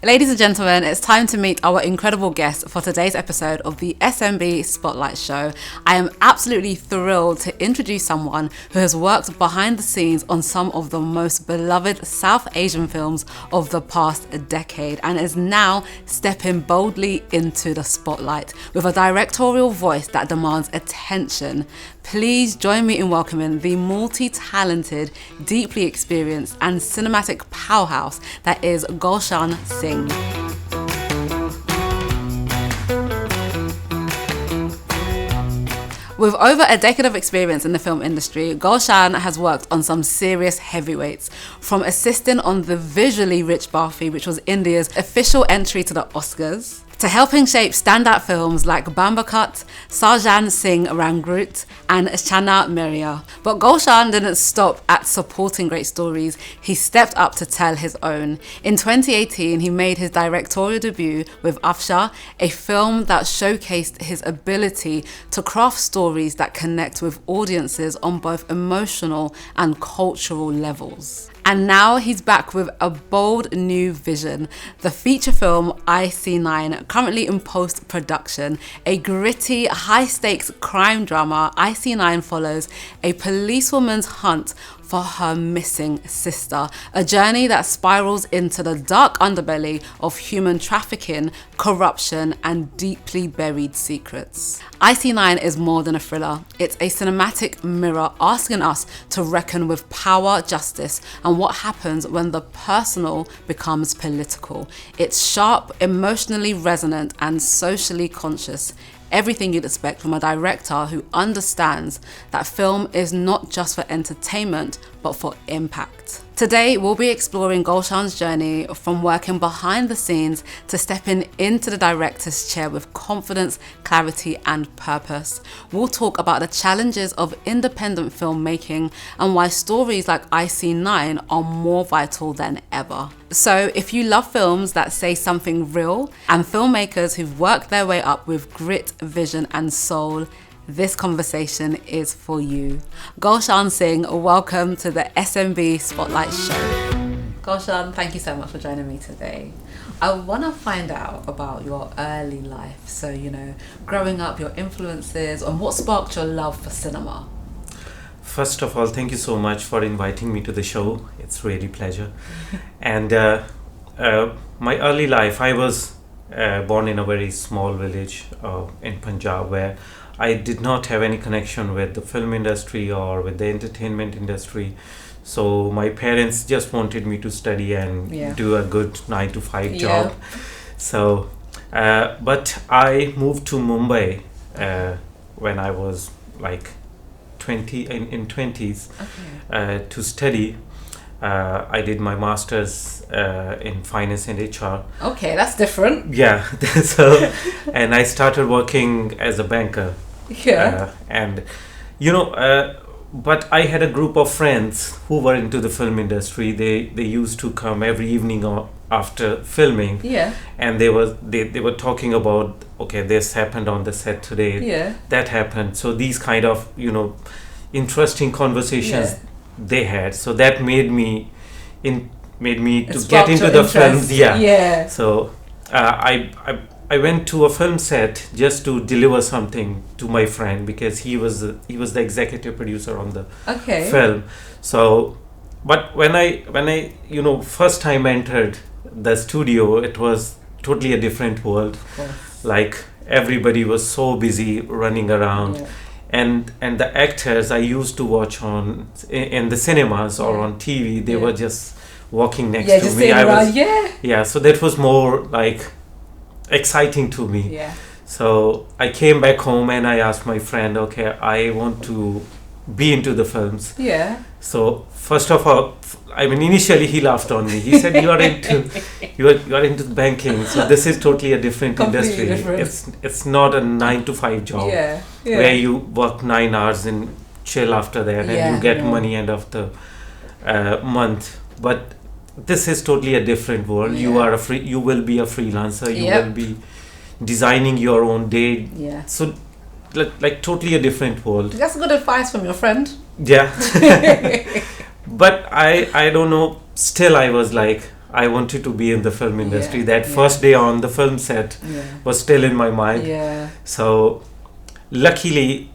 Ladies and gentlemen, it's time to meet our incredible guest for today's episode of the SMB Spotlight Show. I am absolutely thrilled to introduce someone who has worked behind the scenes on some of the most beloved South Asian films of the past decade and is now stepping boldly into the spotlight with a directorial voice that demands attention. Please join me in welcoming the multi-talented, deeply experienced and cinematic powerhouse that is Gulshan Singh. With over a decade of experience in the film industry, Golshan has worked on some serious heavyweights, from assisting on the visually rich Barfi, which was India's official entry to the Oscars, to helping shape standout films like Bambakat, Gulshan Singh Rangroot, and Chana Meria. But Golshan didn't stop at supporting great stories, he stepped up to tell his own. In 2018, he made his directorial debut with Afsha, a film that showcased his ability to craft stories that connect with audiences on both emotional and cultural levels. And now he's back with a bold new vision, the feature film IC9, currently in post-production. A gritty, high-stakes crime drama, IC9 follows a policewoman's hunt for her missing sister, a journey that spirals into the dark underbelly of human trafficking, corruption, and deeply buried secrets. IC9 is more than a thriller. It's a cinematic mirror asking us to reckon with power, justice, and what happens when the personal becomes political. It's sharp, emotionally resonant, and socially conscious. Everything you'd expect from a director who understands that film is not just for entertainment, but for impact. Today, we'll be exploring Golshan's journey from working behind the scenes to stepping into the director's chair with confidence, clarity, and purpose. We'll talk about the challenges of independent filmmaking and why stories like IC9 are more vital than ever. So if you love films that say something real and filmmakers who've worked their way up with grit, vision, and soul, this conversation is for you. Gulshan Singh, welcome to the SMB Spotlight Show. Gulshan, thank you so much for joining me today. I want to find out about your early life. So, growing up, your influences, and what sparked your love for cinema. First of all, thank you so much for inviting me to the show. It's really a pleasure. And my early life, I was born in a very small village in Punjab where I did not have any connection with the film industry or with the entertainment industry. So my parents just wanted me to study and do a good 9-to-5 job. So, but I moved to Mumbai when I was like 20 in 20s to study. I did my master's in finance and HR. Okay, that's different. Yeah, so and I started working as a banker. Yeah. But I had a group of friends who were into the film industry. They used to come every evening or after filming. Yeah. And they were talking about, okay, this happened on the set today. Yeah. That happened. So these kind of interesting conversations they had. So that made me to get into the films. Yeah. So I went to a film set just to deliver something to my friend because he was the executive producer on the film. So, but when I first time entered the studio, it was totally a different world. Like everybody was so busy running around, and the actors I used to watch in the cinemas or on TV, they were just walking next to me. So that was more like exciting to me. So I came back home and I asked my friend, okay, I want to be into the films. So first of all, initially he laughed on me. He said, you are into banking, so this is totally a different industry. It's not a 9-to-5 job where you work 9 hours and chill after that and you get money end of the month. But this is totally a different world. You will be a freelancer. You will be designing your own day. So like totally a different world. That's good advice from your friend. But I don't know, still I was like, I wanted to be in the film industry. That first day on the film set was still in my mind. So luckily,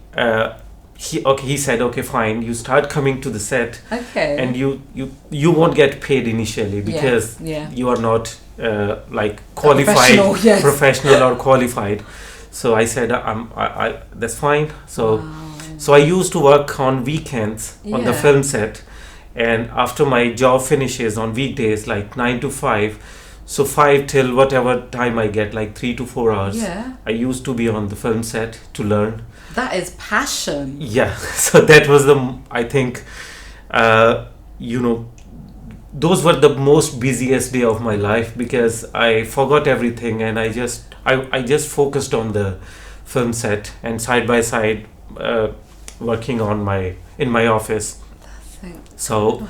he said, okay, fine, you start coming to the set, and you won't get paid initially because you are not like qualified, professional or qualified. So I said, I that's fine. So I used to work on weekends on the film set. And after my job finishes on weekdays, like 9 to 5, so 5 till whatever time I get, like 3 to 4 hours, I used to be on the film set to learn. That is passion. Yeah, so that was I think, those were the most busiest day of my life because I forgot everything and I just focused on the film set and side by side working in my office. So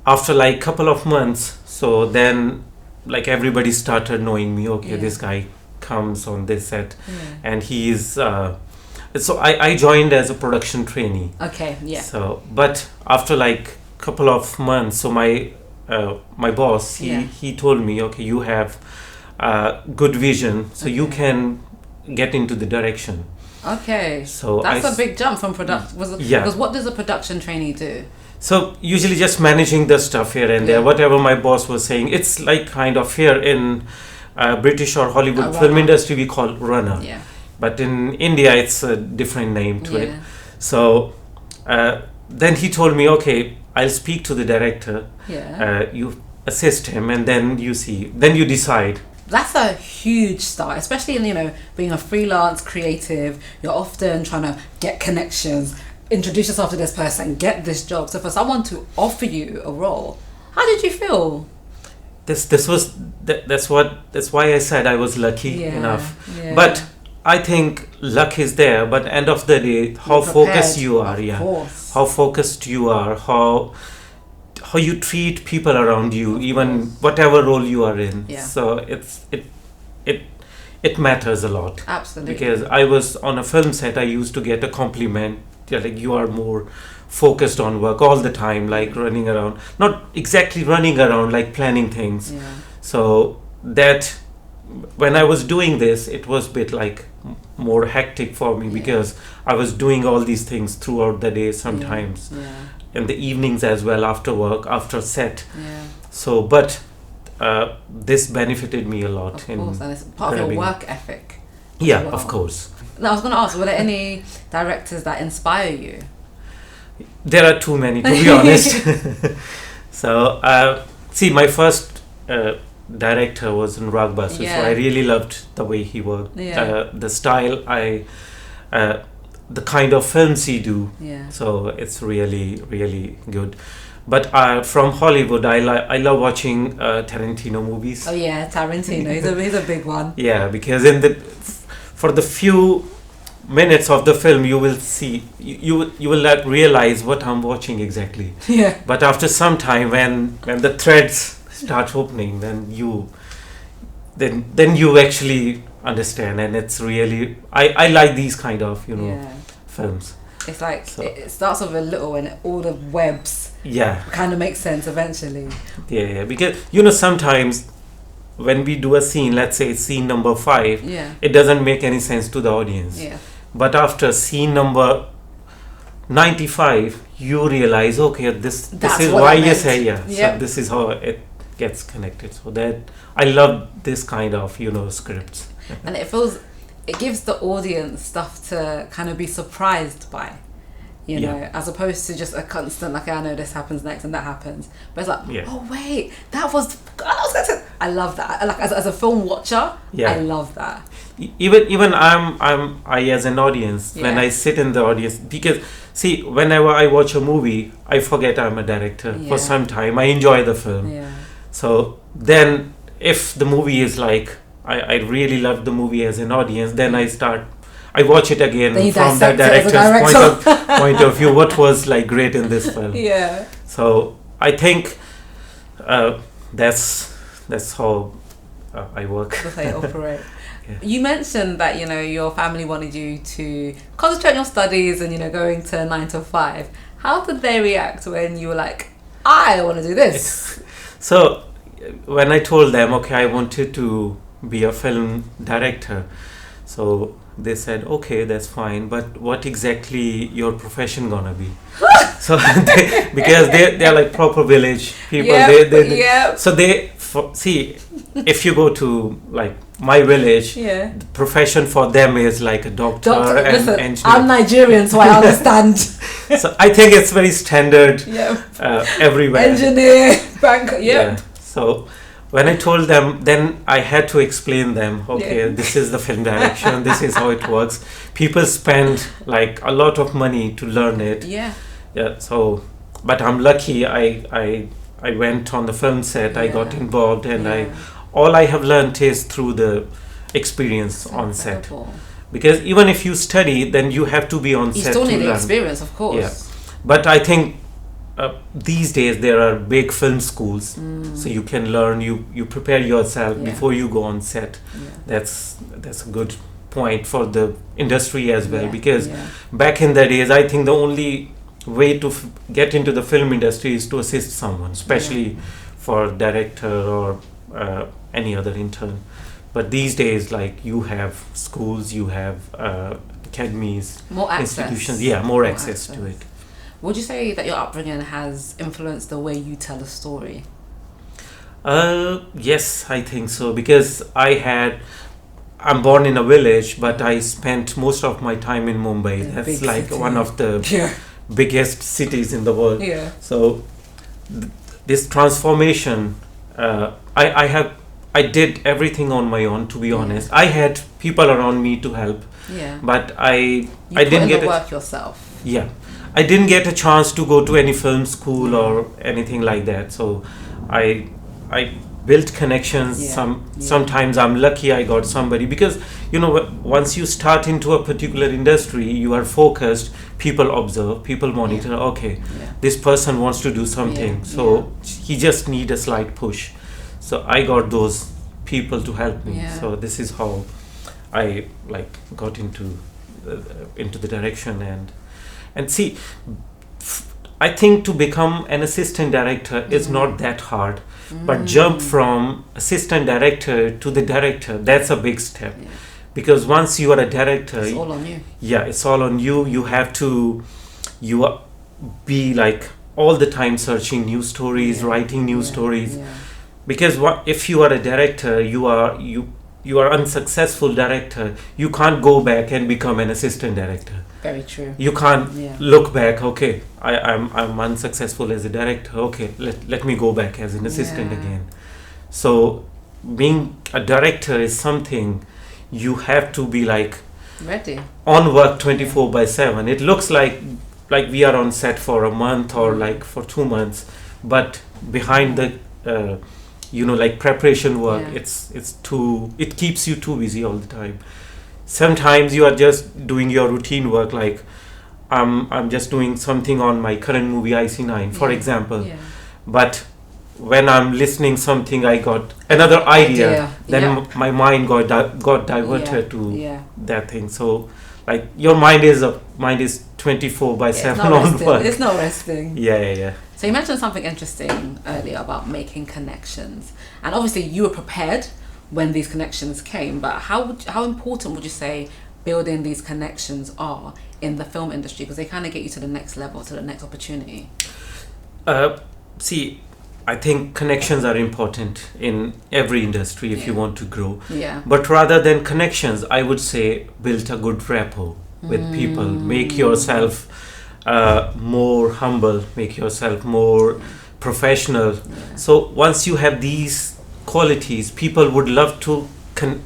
after like couple of months, so then like everybody started knowing me. Okay, this guy comes on this set, and he is. So I joined as a production trainee. So but after like couple of months, so my boss he told me, okay, you have good vision, so you can get into the direction. So that's a big jump from production. Because what does a production trainee do? So usually just managing the stuff here and there, whatever my boss was saying. It's like kind of here in British or Hollywood film industry we call runner. But in India it's a different name to it. So then he told me, okay, I'll speak to the director. You assist him and then you decide. That's a huge start, especially in being a freelance creative. You're often trying to get connections, introduce yourself to this person, get this job. So for someone to offer you a role, how did you feel? That's why I said I was lucky enough. But I think luck is there, but end of the day, how focused you are, how focused you are, how you treat people around you, even whatever role you are in. So it matters a lot. Absolutely. Because I was on a film set, I used to get a compliment. Like you are more focused on work all the time, like running around, not exactly running around, like planning things. So that when I was doing this, it was a bit like more hectic for me because I was doing all these things throughout the day, sometimes in the evenings as well, after work, after set. So but this benefited me a lot. Of course, and it's part of your work ethic. Of course. Now I was going to ask, were there any directors that inspire you? There are too many, to be honest. So see, my first director was in Ragbasu, so I really loved the way he worked, the style, the kind of films he do. So it's really, really good. But from Hollywood, I love watching Tarantino movies. Oh yeah, Tarantino, he's a big one. Because for the few minutes of the film, you will see, you will not realize what I'm watching exactly. But after some time, when the threads start opening, then you actually understand, and it's really I like these kind of films. It's like it starts off a little and all the webs kind of make sense eventually. Because sometimes when we do a scene, let's say scene number 5, it doesn't make any sense to the audience. But after scene number 95, you realize, okay, this is why you say so this is how it gets connected. So that I love this kind of scripts. And it gives the audience stuff to kind of be surprised by, as opposed to just a constant, like, I know this happens next and that happens, but it's like, oh wait, I love that. Like as a film watcher, I love that. Even I as an audience, when I sit in the audience, because see, whenever I watch a movie, I forget I'm a director for some time. I enjoy the film. So then if the movie is like, I really love the movie as an audience, then I watch it again from the director's point of view. What was like great in this film? So I think that's how I work. That's how you operate. You mentioned that your family wanted you to concentrate on your studies and going to 9 to 5. How did they react when you were like, I want to do this? So when I told them, okay, I wanted to be a film director, so they said, okay, that's fine, but what exactly your profession gonna be? So because they're like proper village people. So see, if you go to like my village, the profession for them is like a doctor and listen, engineer. I'm Nigerian, so I understand. So I think it's very standard everywhere. Engineer, bank, So when I told them, then I had to explain them, okay, this is the film direction, this is how it works. People spend like a lot of money to learn it. So, but I'm lucky, I went on the film set, I got involved, and all I have learned is through the experience on set. Because even if you study, then you have to be on set to learn. You still need the experience, of course. But I think these days there are big film schools, so you can learn, you prepare yourself before you go on set. That's a good point for the industry as well, because back in the days, I think the only way to get into the film industry is to assist someone, especially for director or any other intern. But these days, like, you have schools, you have academies, more institutions, more access to it. Would you say that your upbringing has influenced the way you tell a story? Yes, I think so, because I'm born in a village, but I spent most of my time in Mumbai. That's like city. One of the biggest cities in the world. So this transformation, I did everything on my own, to be honest. I had people around me to help, but I didn't get the work yourself. I didn't get a chance to go to any film school or anything like that. So I built connections. Sometimes I'm lucky I got somebody, because once you start into a particular industry, you are focused, people observe, people monitor. Okay, this person wants to do something, so he just need a slight push. So I got those people to help me. So this is how I got into the direction. And see, I think to become an assistant director is not that hard, but jump from assistant director to the director, that's a big step. Because once you are a director, it's all on you. It's all on you. You have to be like all the time searching new stories, writing new stories. Because if you are a director, you are unsuccessful director, you can't go back and become an assistant director. Very true. You can't look back, okay, I'm unsuccessful as a director, okay, let me go back as an assistant again. So being a director is something you have to be like ready on work 24/7. It looks like we are on set for a month or like for 2 months, but behind the preparation work, it keeps you too busy all the time. Sometimes you are just doing your routine work, like I'm just doing something on my current movie IC9, for example. But when I'm listening something, I got another idea. Then my mind got diverted to that thing. So like your mind is 24/7 on work. It's not resting. Yeah. So you mentioned something interesting earlier about making connections, and obviously you were prepared when these connections came, but how important would you say building these connections are in the film industry, because they kind of get you to the next level, to the next opportunity? See, I think connections are important in every industry if you want to grow. But rather than connections, I would say build a good rapport with people. Make yourself more humble, make yourself more professional. So once you have these qualities, people would love to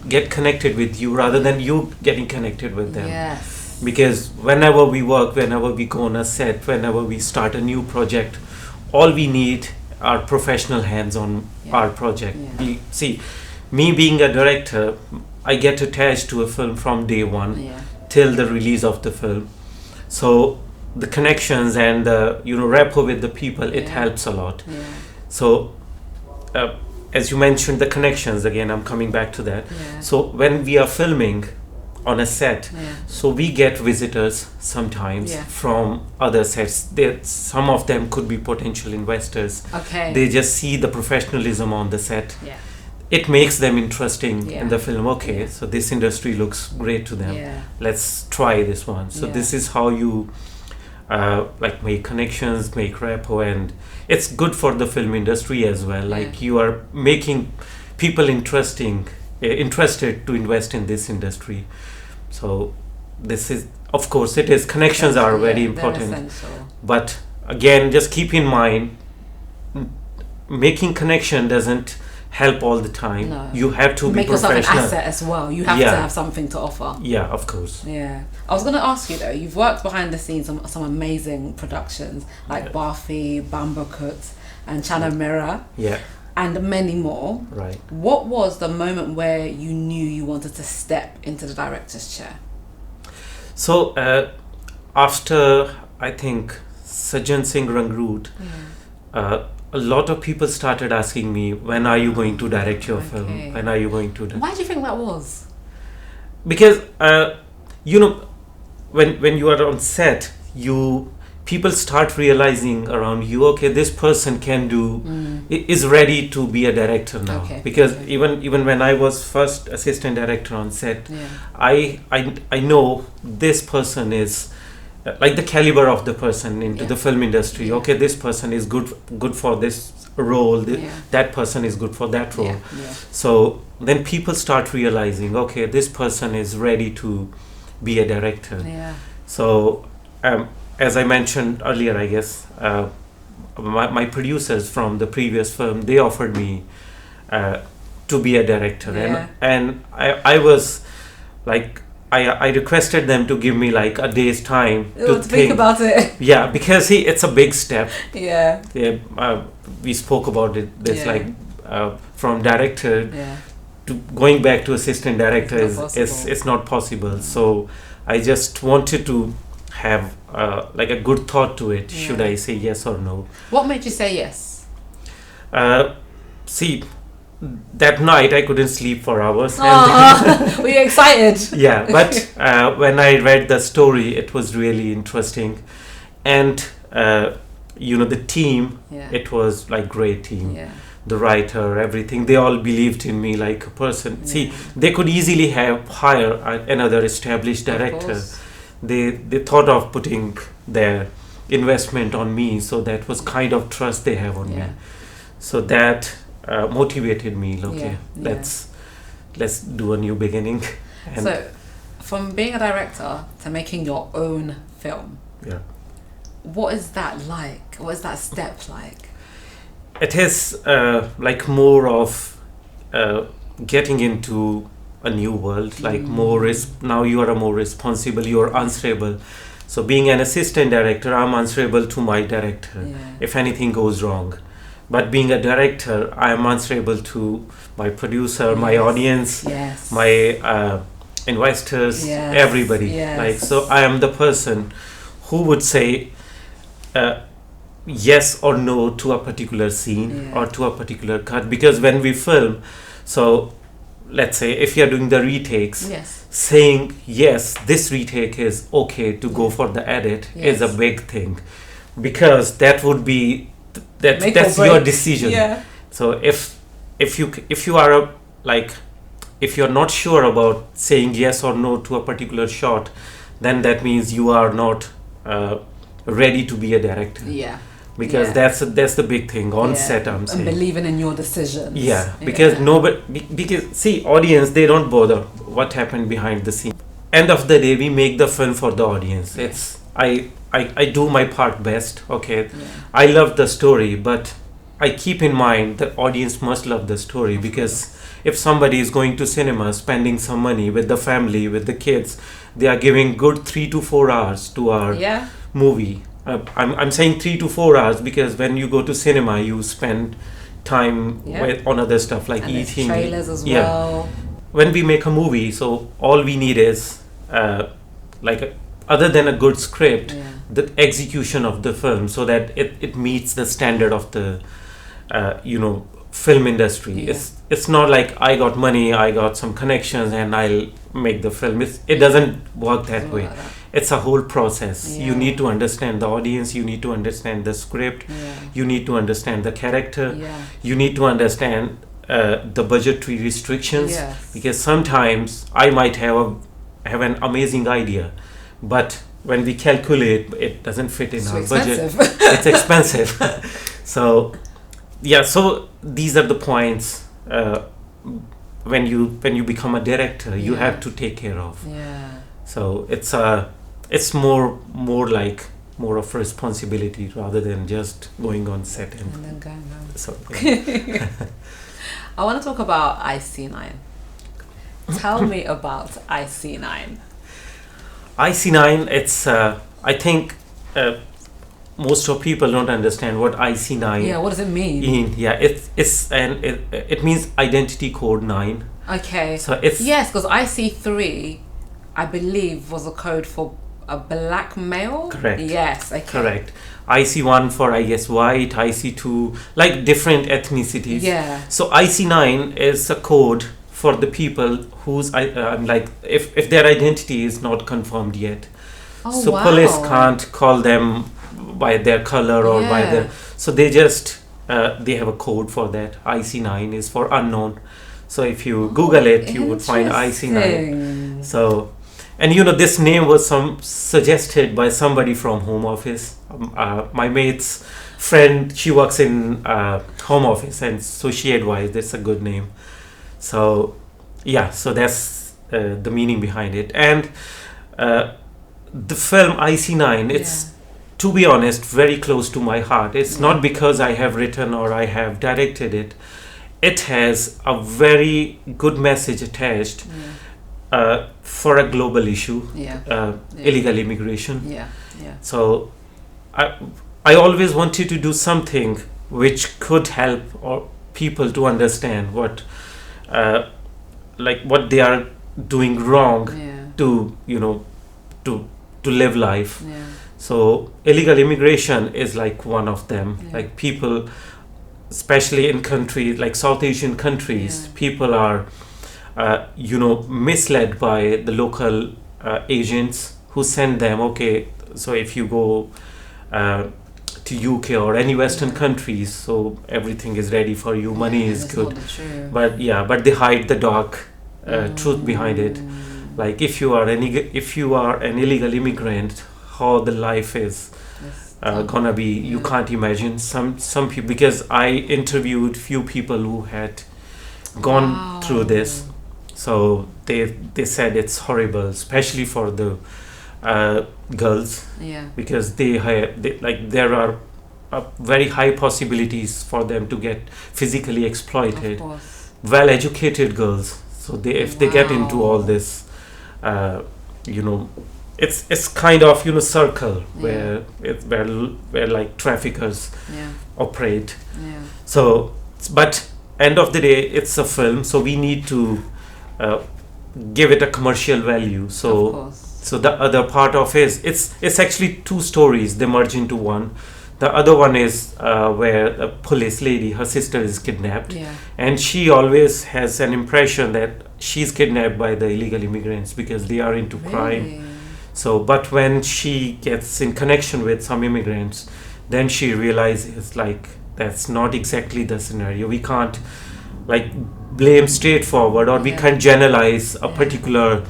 get connected with you rather than you getting connected with them. Because whenever we work, whenever we go on a set, whenever we start a new project, all we need are professional hands on our project. See, me being a director, I get attached to a film from day one till the release of the film. So the connections and the rapport with the people, it helps a lot. So as you mentioned, the connections, again I'm coming back to that. So when we are filming, on a set. So we get visitors sometimes from other sets. Some of them could be potential investors. They just see the professionalism on the set. It makes them interesting in the film. So this industry looks great to them. Let's try this one. So this is how you like make connections, make rapport, and it's good for the film industry as well. Like you are making people interested to invest in this industry. So this is, of course, it is, connections are very important, but again, just keep in mind, making connection doesn't help all the time. You have to make be professional. Yourself an asset as well. You have to have something to offer. Of course. I was going to ask you though, you've worked behind the scenes on some amazing productions like Barfi, Bamba Cooks and Channel Mirror. And many more. What was the moment where you knew you wanted to step into the director's chair? So after, I think, Gulshan Singh Rangroot, a lot of people started asking me, when are you going to direct your film? When are you going to Why do you think that was? Because you know, when you are on set, people start realizing around you, okay, this person can do, is ready to be a director now. Because even when I was first assistant director on set, I know this person is like the caliber of the person into the film industry. Okay, this person is good for this role. That person is good for that role. So then people start realizing, okay, this person is ready to be a director. So as I mentioned earlier, I guess my producers from the previous film, they offered me to be a director, and I was like, I requested them to give me like a day's time to think about it. Because it's a big step. We spoke about it. This like from director to going back to assistant director is not possible. So I just wanted to have like a good thought to it. Should I say yes or no? What made you say yes? See, that night I couldn't sleep for hours. Were you excited? But when I read the story, it was really interesting, and you know, the team, it was like great team. The writer, everything, they all believed in me like a person. See, they could easily have hire another established director. They thought of putting their investment on me, so that was kind of trust they have on me. So that motivated me. Let's do a new beginning. And so from being a director to making your own film, what is that like? What is that step like? It is like more of getting into a new world, like more now you are more responsible, you are answerable. So being an assistant director, I'm answerable to my director if anything goes wrong. But being a director, I am answerable to my producer, my audience, my investors, everybody. Like, so I am the person who would say yes or no to a particular scene or to a particular cut. Because when we film, so let's say if you're doing the retakes, saying yes, this retake is okay to go for the edit is a big thing, because that would be that's your decision. So if you are if you're not sure about saying yes or no to a particular shot, then that means you are not ready to be a director. Because that's the big thing on set, I'm saying. And believing in your decisions. Because because see, audience, they don't bother what happened behind the scene. End of the day, we make the film for the audience. It's I do my part best. I love the story, but I keep in mind the audience must love the story, because if somebody is going to cinema, spending some money with the family, with the kids, they are giving good 3 to 4 hours to our movie. I'm saying 3 to 4 hours because when you go to cinema, you spend time on other stuff like and eating. Trailers as well. When we make a movie, so all we need is other than a good script, the execution of the film, so that it meets the standard of the film industry. It's not like I got money, I got some connections, and I'll make the film. It doesn't work that way. Like that. It's a whole process. You need to understand the audience, you need to understand the script, you need to understand the character, you need to understand the budgetary restrictions, because sometimes I might have an amazing idea, but when we calculate, it doesn't fit in our budget. It's expensive. So these are the points when you become a director, you have to take care of. So it's more of a responsibility rather than just going on set and then going on. So I want to talk about IC9. Tell me about IC9. IC9, it's I think most of people don't understand what IC9. Yeah, what does it mean? It means identity code 9. Okay. So it's because IC3, I believe, was a code for a black male. Correct. Yes. Okay. Correct. IC1 for, I guess, white. IC2, like different ethnicities. Yeah. So IC9 is a code for the people whose if their identity is not confirmed yet. So police can't call them by their color or by their, so they just they have a code for that. IC9 is for unknown. So if you Google it, you would find IC9. So, and this name was suggested by somebody from Home Office. My mate's friend, she works in Home Office, and so she advised it's a good name. So so that's the meaning behind it. And the film IC9, it's, to be honest, very close to my heart. It's not because I have written or I have directed it. It has a very good message attached for a global issue, illegal immigration. So I always wanted to do something which could help people to understand what they are doing wrong to live life. So illegal immigration is like one of them. Like people, especially in countries like South Asian countries, people are misled by the local agents who send them, so if you go to UK or any Western countries, so everything is ready for you, money is good, but they hide the dark truth behind it. Like if you are an illegal immigrant, how the life is gonna be, you can't imagine. Some people, because I interviewed few people who had gone through this, so they said it's horrible, especially for the girls, because there are very high possibilities for them to get physically exploited. Well-educated girls, so if they get into all this, it's kind of circle where like traffickers operate. So, but end of the day, it's a film, so we need to give it a commercial value. So the other part of it's actually two stories, they merge into one. The other one is where a police lady, her sister is kidnapped, and she always has an impression that she's kidnapped by the illegal immigrants because they are into crime. So, but when she gets in connection with some immigrants, then she realizes like that's not exactly the scenario. We can't like blame straightforward, or we can't generalize a particular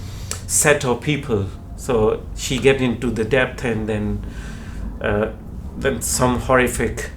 set of people. So she get into the depth, and then some horrific,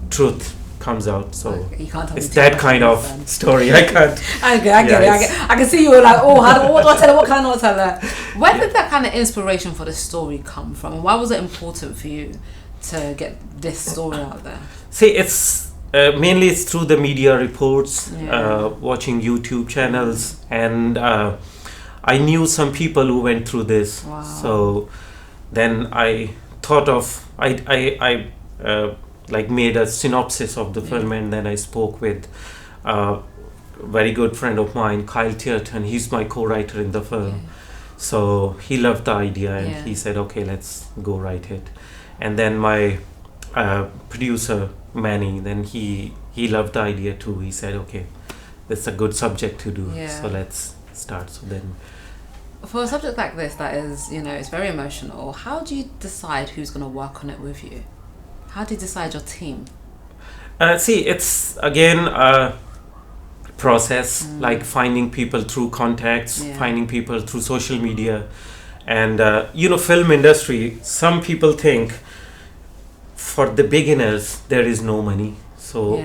truth comes out. So it's that kind of story. I can't. I get it. I can see you were like, what do I tell her? What can I not tell her? Where did that kind of inspiration for the story come from? And why was it important for you to get this story out there? See, it's mainly it's through the media reports, watching YouTube channels, and I knew some people who went through this. So then I thought of I made a synopsis of the film, and then I spoke with a very good friend of mine, Kyle Tierton. He's my co-writer in the film. So he loved the idea, and he said, okay, let's go write it. And then my producer Manny, then he he loved the idea too. He said, okay, it's a good subject to do, so let's start. So then, for a subject like this that is, it's very emotional, how do you decide who's going to work on it with you? How do you decide your team? See, it's again a process, like finding people through contacts, finding people through social media. And film industry, some people think for the beginners there is no money, so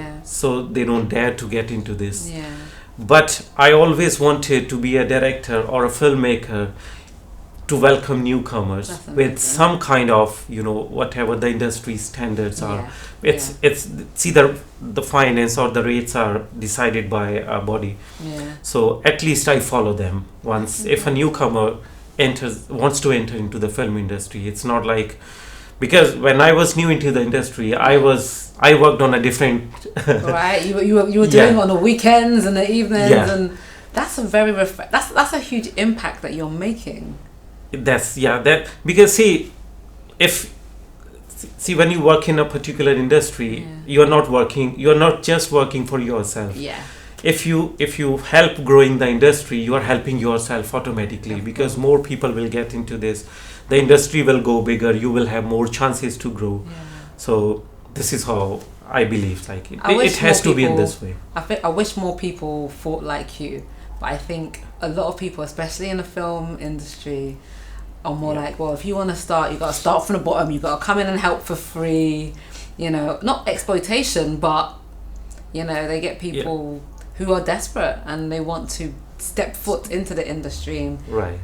they don't dare to get into this. But I always wanted to be a director or a filmmaker to welcome newcomers with some kind of, whatever the industry standards are. It's either the finance or the rates are decided by a body. So at least I follow them. Once if a newcomer wants to enter into the film industry, it's not like, because when I was new into the industry, I worked on a different right, you were doing on the weekends and the evenings, and that's a very that's a huge impact that you're making. Because when you work in a particular industry, you're not just working for yourself. If you help growing the industry, you are helping yourself automatically, because more people will get into this, the industry will go bigger, you will have more chances to grow. So this is how I believe, like it has to be in this way. I wish more people thought like you, but I think a lot of people, especially in the film industry, are more like, well, if you want to start, you got to start from the bottom, you got to come in and help for free, not exploitation, but they get people who are desperate and they want to step foot into the industry, right?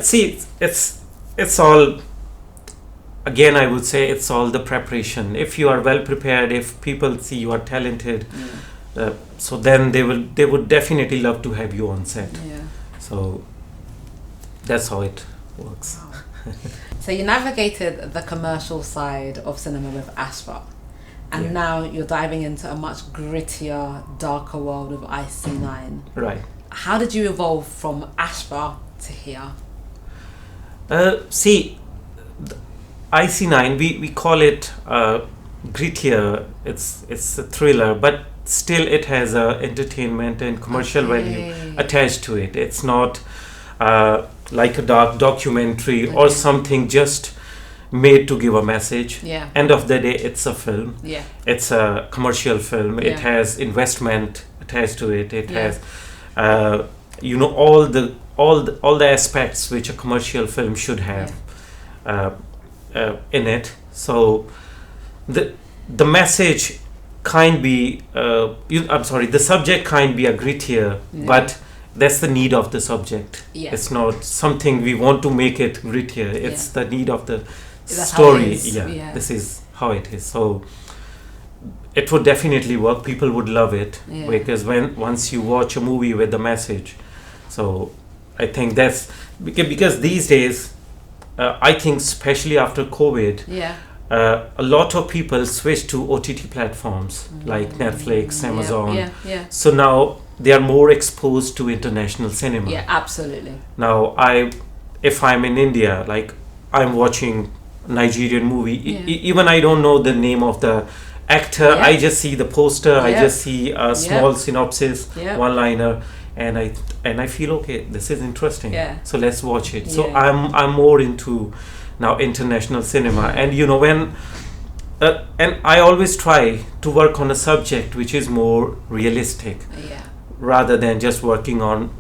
See, it's all, again, I would say it's all the preparation. If you are well prepared, if people see you are talented, so then they would definitely love to have you on set. So that's how it works. Wow. So you navigated the commercial side of cinema with Ashra, and now you're diving into a much grittier, darker world of IC9. Right. How did you evolve from Ashra to here? IC9, we call it grittier. It's a thriller, but still it has entertainment and commercial value attached to it. It's not like a dark documentary or something just made to give a message. End of the day, it's a film. It's a commercial film. It has investment attached to it. It has all the aspects which a commercial film should have in it. So the message can't be the subject can't be a grittier, but that's the need of the subject. It's not something we want to make it grittier. It's the need of the story. This is how it is. So it would definitely work. People would love it, because once you watch a movie with the message, so I think that's because these days, I think especially after COVID, a lot of people switch to OTT platforms like Netflix, Amazon. So now they are more exposed to international cinema. Absolutely. Now if I'm in India, like I'm watching Nigerian movie, even I don't know the name of the actor, I just see the poster, I just see a small synopsis, one-liner, and I feel, okay, this is interesting, so let's watch it. So I'm more into now international cinema, and when and I always try to work on a subject which is more realistic, rather than just working on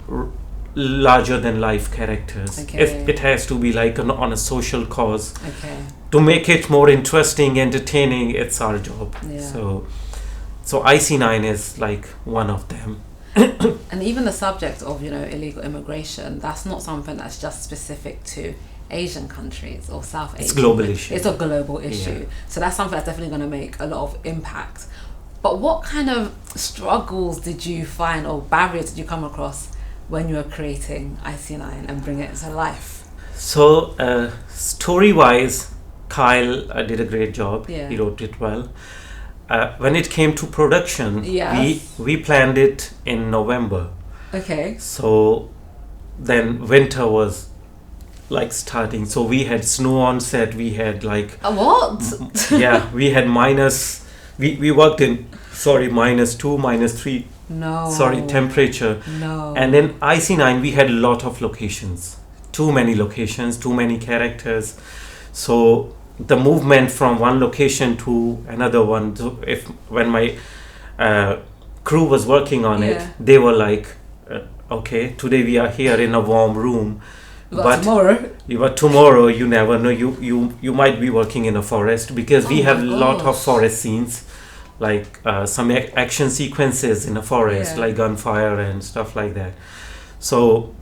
larger than life characters. It has to be like on a social cause. To make it more interesting, entertaining, it's our job. So IC9 is like one of them. And even the subject of illegal immigration, that's not something that's just specific to Asian countries or South Asia. It's global issue. It's a global issue. So that's something that's definitely going to make a lot of impact. But what kind of struggles did you find, or barriers did you come across when you were creating IC9 and bring it to life? So story-wise, Kyle did a great job. He wrote it well. When it came to production, we planned it in November. So then winter was like starting. So we had snow on set. We had like what? we had we worked in -2, -3. No. Temperature. No. And in IC9 we had a lot of locations. Too many locations, too many characters. So the movement from one location to another one, when my crew was working on it, they were like, okay, today we are here in a warm room, but tomorrow you never know, you might be working in a forest, because we have a lot of forest scenes, like some action sequences in a forest, like gunfire and stuff like that. So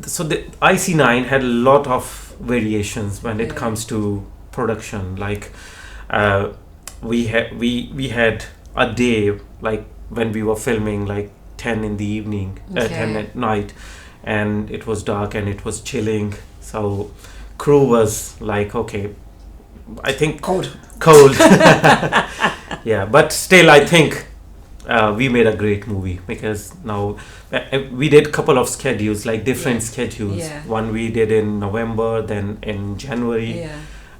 so the IC9 had a lot of variations when it comes to production. Like we had a day, like when we were filming, like 10 in the evening, 10 at night, and it was dark and it was chilling. So crew was like, okay, I think cold. Yeah, but still I think we made a great movie, because now we did a couple of schedules, like different schedules. One we did in November, then in January,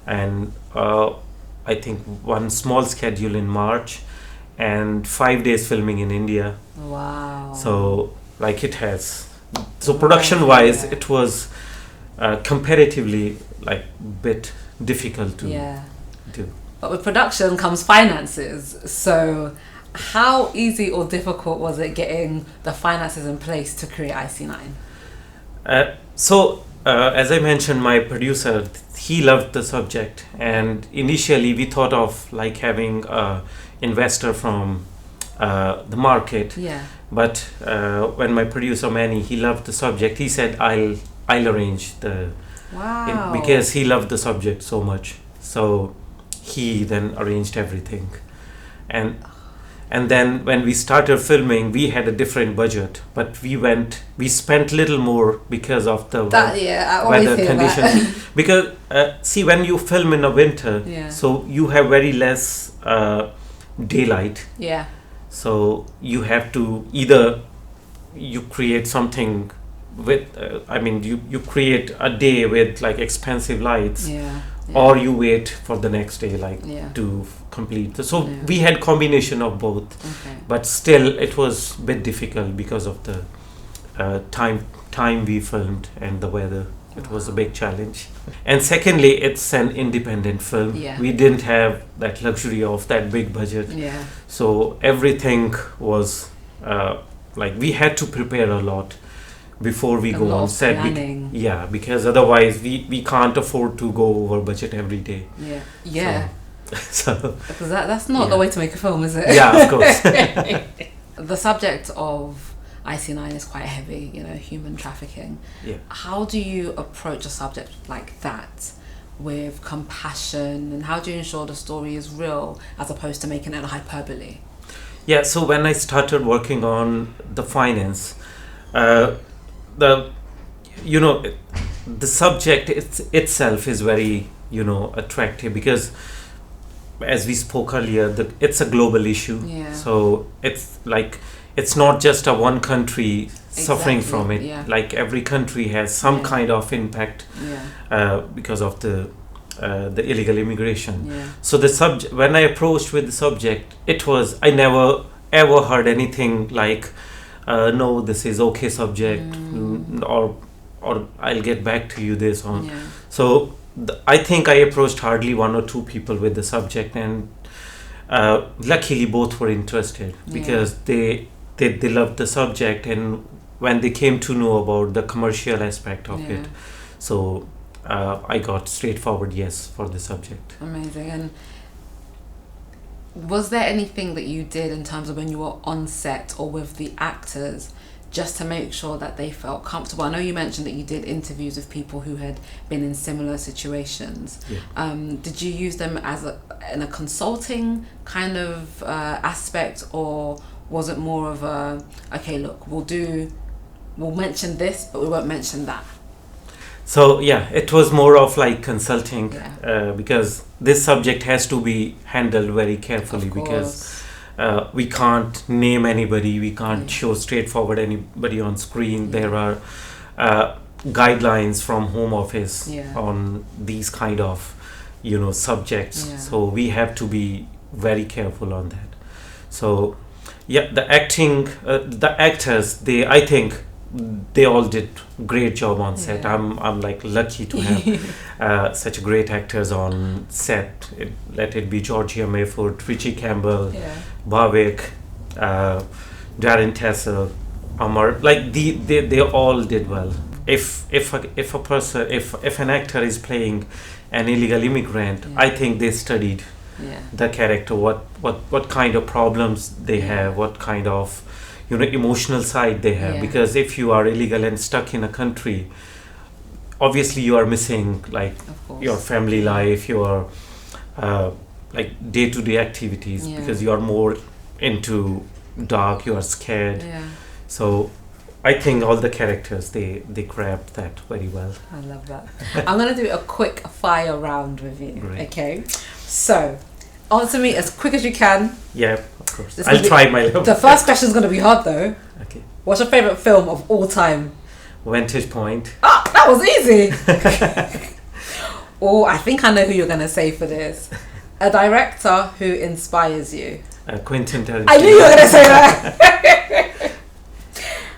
and I think one small schedule in March, and 5 days filming in India. Wow. So like it has, so production wise it was comparatively like bit difficult to do. But with production comes finances, so how easy or difficult was it getting the finances in place to create IC9? As I mentioned, my producer, he loved the subject, and initially we thought of like having a investor from the market. But when my producer Manny, he loved the subject, he said, I'll arrange the because he loved the subject so much. So he then arranged everything, and then when we started filming, we had a different budget, but we spent little more because of the weather conditions. Because see, when you film in a winter, so you have very less daylight. So you have to either you create something with you create a day with like expensive lights, or you wait for the next day to complete. So we had combination of both, but still it was a bit difficult because of the time we filmed and the weather. It was a big challenge. And secondly, it's an independent film. We didn't have that luxury of that big budget. So everything was like we had to prepare a lot before we go on set. Because otherwise we can't afford to go over budget every day. So because that's not the way to make a film, is it? Of course. The subject of IC9 is quite heavy, human trafficking. How do you approach a subject like that with compassion, and how do you ensure the story is real as opposed to making it a hyperbole? So when I started working on the finance, the subject itself is very attractive, because as we spoke earlier, it's a global issue. So it's like it's not just a one country suffering from it. Like every country has some kind of impact because of the illegal immigration. So the subject, when I approached with the subject, it was, I never ever heard anything like no, this is okay subject, or I'll get back to you this on. So I think I approached hardly one or two people with the subject, and luckily both were interested, because they loved the subject, and when they came to know about the commercial aspect of it, so I got straightforward yes for the subject. Amazing. And was there anything that you did in terms of when you were on set or with the actors just to make sure that they felt comfortable? I know you mentioned that you did interviews with people who had been in similar situations. Did you use them as in a consulting kind of aspect, or was it more of a, okay, look, we'll mention this, but we won't mention that? So it was more of like consulting, because this subject has to be handled very carefully, because we can't name anybody, we can't show straightforward anybody on screen. There are guidelines from Home Office on these kind of subjects. So we have to be very careful on that. So yeah, the actors, I think they all did great job on set. I'm like lucky to have such great actors on set. Let it be Georgia Mayfoot, Richie Campbell, Bhavik, Darren Tassel, Amar. Like they all did well. If an actor is playing an illegal immigrant, I think they studied the character, what kind of problems they have, what kind of emotional side they have. Because if you are illegal and stuck in a country, obviously you are missing like your family life, your like day-to-day activities, because you are more into dark, you are scared. So I think all the characters, they grabbed that very well. I love that. I'm going to do a quick fire round with you. Great. Okay, so answer me as quick as you can. Yeah, of course. I'll try my level. The first question is going to be hard though. Okay. What's your favourite film of all time? Vantage Point. Ah, that was easy. Oh, I think I know who you're going to say for this. A director who inspires you. Quentin Tarantino. I knew you were going to say that.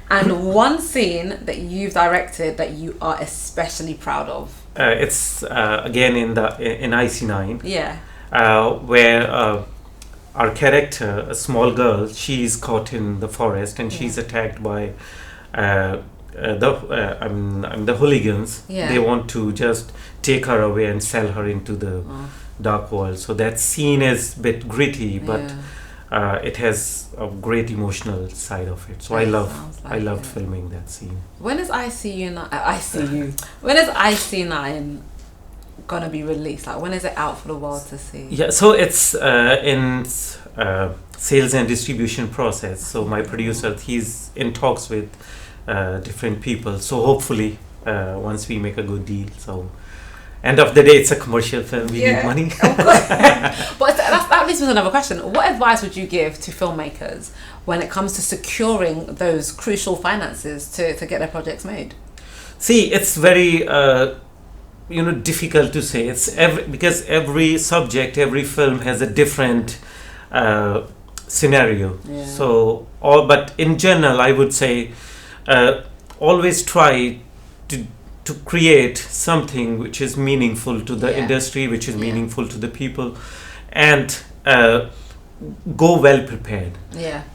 And one scene that you've directed that you are especially proud of. It's again in IC9. Yeah. Where our character, a small girl, she's caught in the forest and she's attacked by the hooligans. They want to just take her away and sell her into the dark world. So that scene is a bit gritty, but it has a great emotional side of it. So I loved filming that scene. When is When is IC9 gonna be released? Like, when is it out for the world to see? Yeah, so it's in sales and distribution process. So my producer, he's in talks with different people. So hopefully, once we make a good deal, so end of the day, it's a commercial film. We need money. But that leads me to another question. What advice would you give to filmmakers when it comes to securing those crucial finances to get their projects made? See, it's very difficult to say. It's because every subject, every film has a different scenario. So but in general, I would say always try to create something which is meaningful to the industry, which is meaningful to the people, and go well prepared.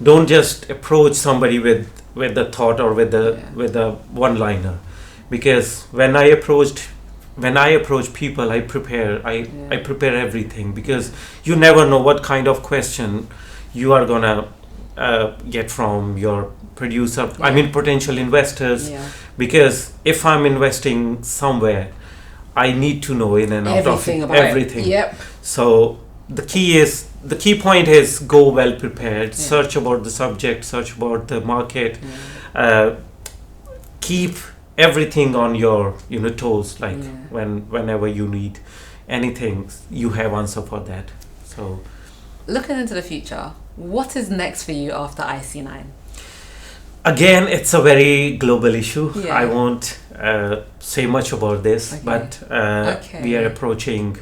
Don't just approach somebody with the thought or with the one liner, because when I approach people, I prepare everything, because you never know what kind of question you are gonna get from your producer, potential investors, because if I'm investing somewhere, I need to know in and out of everything. So the key point is go well prepared, search about the subject, search about the market, keep everything on your toes, like whenever you need anything, you have answer for that. So looking into the future, what is next for you after IC9? Again, it's a very global issue. I won't say much about this, but we are approaching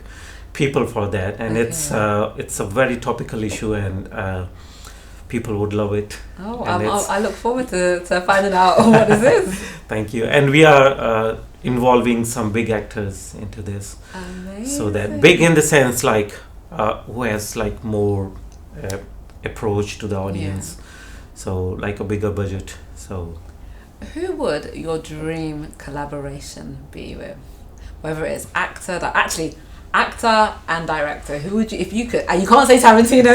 people for that, and it's a very topical issue, and people would love it. I look forward to finding out what this is. Thank you. And we are involving some big actors into this. Amazing. So that big in the sense like who has like more approach to the audience. So like a bigger budget. So who would your dream collaboration be with? Whether it's actor and director. Who would you, if you could? You can't say Tarantino.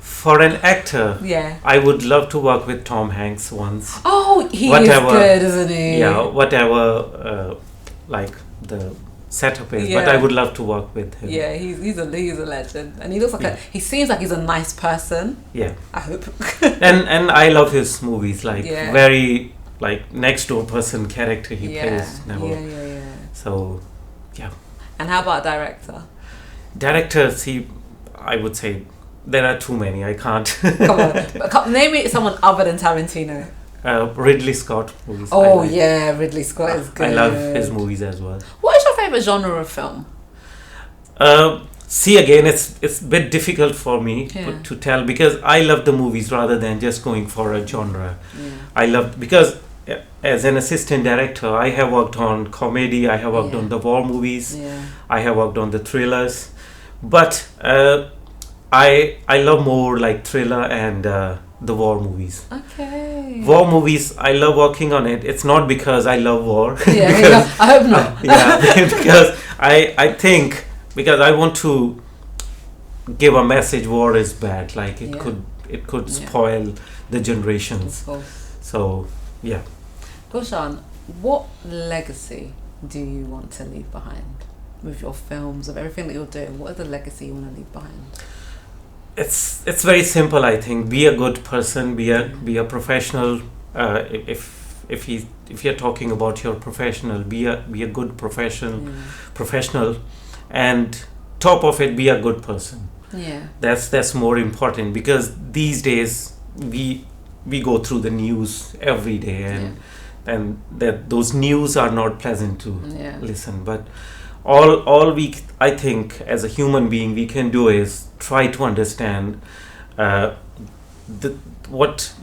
For an actor, I would love to work with Tom Hanks once. Oh, he is good, isn't he? Yeah, whatever like the setup is, but I would love to work with him. Yeah, he's a legend, and he looks like he seems like he's a nice person. Yeah, I hope. and I love his movies, like very like next door person character he plays. Never. Yeah. So, yeah. And how about director? Directors, I would say there are too many. I can't. Come on, name me someone other than Tarantino. Ridley Scott movies. Oh Ridley Scott is good. I love his movies as well. What is your favorite genre of film? See, again, it's a bit difficult for me to tell, because I love the movies rather than just going for a genre. I love, because as an assistant director, I have worked on comedy, I have worked on the war movies, I have worked on the thrillers, but I love more like thriller and the war movies. Okay. War movies, I love working on it. It's not because I love war. I hope not. Because I think, because I want to give a message, war is bad. Like it could spoil the generations. So yeah. Golshan, what legacy do you want to leave behind with your films, of everything that you're doing? What is the legacy you want to leave behind? It's very simple. I think be a good person, be a professional. If you're talking about your professional, be a good professional, and top of it, be a good person. Yeah, that's more important, because these days we go through the news every day, and that those news are not pleasant to listen. But all we, I think, as a human being, we can do is try to understand what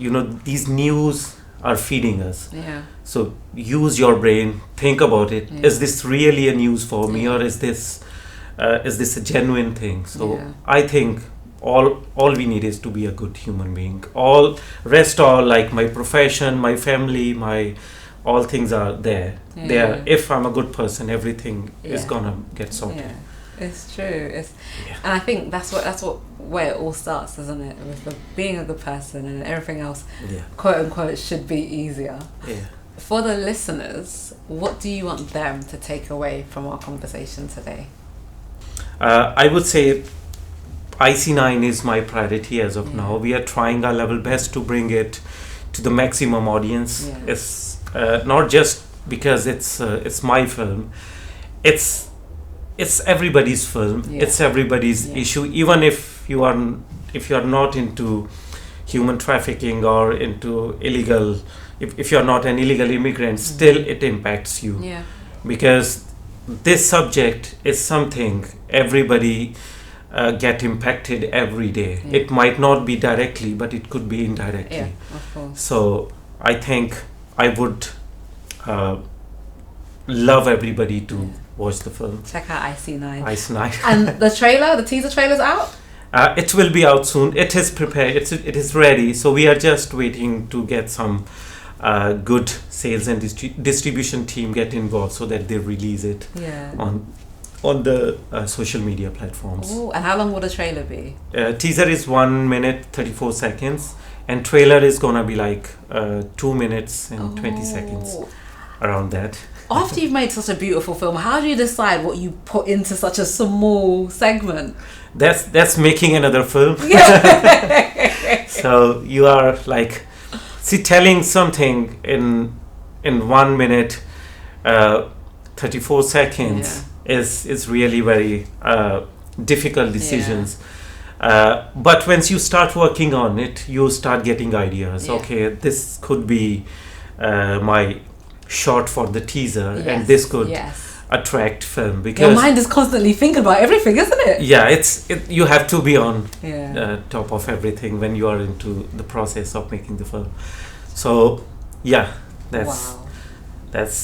these news are feeding us. So use your brain, think about it. Is this really a news for me, or is this a genuine thing? So I think all we need is to be a good human being. All like my profession, my family, all things are there. If I'm a good person, everything is gonna get sorted. It's true. And I think that's where it all starts, isn't it? With being a good person, and everything else, quote unquote, should be easier. For the listeners, what do you want them to take away from our conversation today? I would say IC9 is my priority as of now. We are trying our level best to bring it to the maximum audience. It's not just because it's my film. It's everybody's film. It's everybody's issue. Even if you are not into human trafficking or into illegal, if you're not an illegal immigrant, still it impacts you. Because this subject is something everybody get impacted every day. It might not be directly, but it could be indirectly. Of course. So I think I would love everybody to watch the film. Check out IC9. IC9. And the teaser trailer's out? It will be out soon. It is prepared. It is ready. So we are just waiting to get some good sales and distribution team get involved so that they release it on the social media platforms. Ooh, and how long will the trailer be? Teaser is 1 minute 34 seconds, and trailer is gonna be like 2 minutes and 20 seconds, around that. After you've made such a beautiful film, how do you decide what you put into such a small segment? That's making another film. So you are like, telling something in 1 minute 34 seconds is really very difficult decisions. But once you start working on it, you start getting ideas. Okay, this could be my shot for the teaser, and this could attract film, because your mind is constantly thinking about everything, isn't it? You have to be on top of everything when you are into the process of making the film. So that's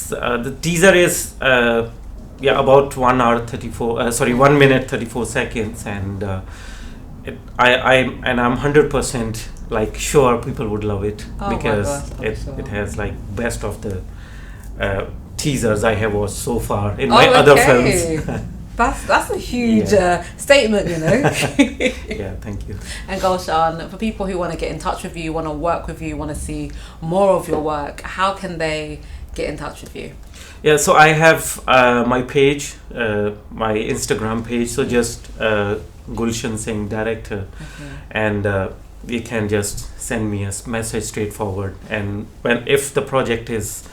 the teaser is about 1 minute 34 seconds, and I'm 100% like sure people would love it, because it has like best of the teasers I have watched so far in my other films. That's a huge statement, Thank you. And Golshan, for people who want to get in touch with you, want to work with you, want to see more of your work, how can they get in touch with you? So I have my page, my Instagram page, so just Gulshan Singh director, and you can just send me a message straightforward, and if the project is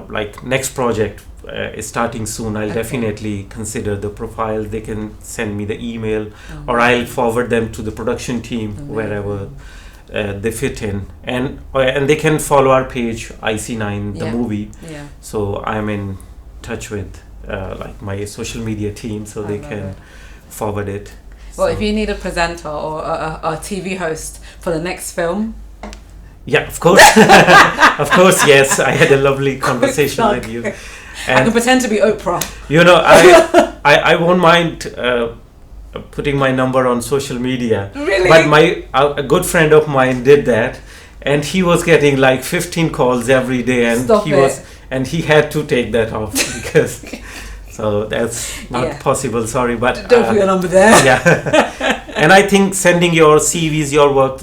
like next project is starting soon, I'll definitely consider the profile. They can send me the email, or I'll forward them to the production team wherever they fit in, and they can follow our page IC9 the movie. So I'm in touch with like my social media team, so they can forward it. Well, if you need a presenter or a TV host for the next film. Yeah, of course. Of course, yes. I had a lovely conversation with you. And I can pretend to be Oprah. You know, I won't mind putting my number on social media. Really? But a good friend of mine did that, and he was getting like 15 calls every day, and he had to take that off because. So that's not possible. Sorry, but don't put your number there. Yeah, and I think sending your CVs, your work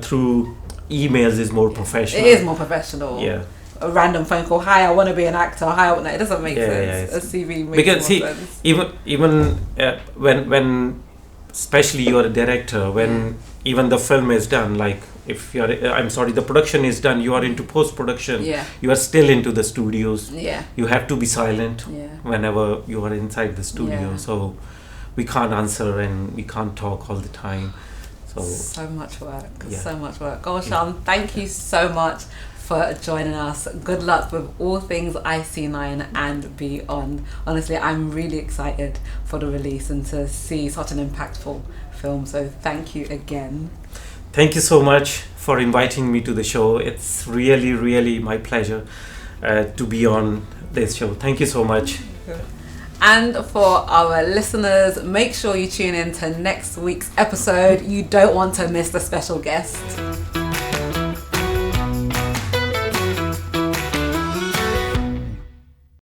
through emails is more professional. It is more professional. Yeah. A random phone call. Hi, I want to be an actor. Hi, it doesn't make sense. A CV makes because more sense. even when especially you're a director, when even the film is done, like if you're the production is done, you are into post-production, you are still into the studios, you have to be silent whenever you are inside the studio, so we can't answer and we can't talk all the time, so much work. Golshan, thank you so much for joining us. Good luck with all things IC9 and beyond. Honestly, I'm really excited for the release and to see such an impactful film, so thank you again. Thank you so much for inviting me to the show. It's really, really my pleasure to be on this show. Thank you so much. And for our listeners, make sure you tune in to next week's episode. You don't want to miss the special guest.